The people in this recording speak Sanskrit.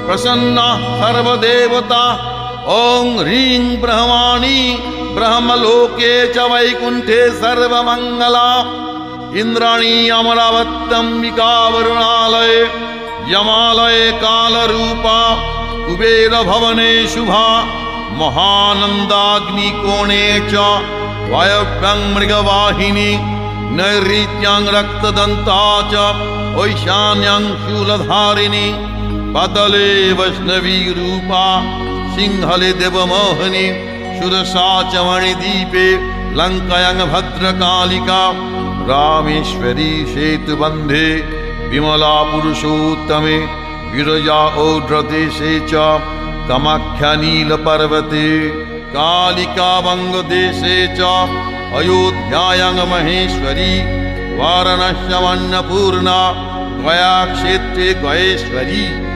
प्रसन्ना सर्वदेवता। ॐ ह्रीं ब्रह्माणि ब्रह्मलोके च वैकुण्ठे सर्वमङ्गला। इन्द्राणी अमरावत्यम्बिका वरुणालये यमालये कालरूपा। कुबेरभवने शुभा महानन्दाग्निकोणे च वायव्यं मृगवाहिनी। नैऋत्यां रक्तदन्ता च ऐशान्यां शूलधारिणी। पतले वैष्णवी रूपा सिंहले देवमोहिनी। सुरसा च मणिदीपे लङ्कायां भद्रकालिका। रामेश्वरी सेतुबन्धे विमला पुरुषोत्तमे। विरजा औड्रदेशे च कामाख्या नीलपर्वते। कालिका वङ्गदेशे च अयोध्यायां महेश्वरी। वाराणस्याम् अन्नपूर्णा गयाक्षेत्रे गयेश्वरी।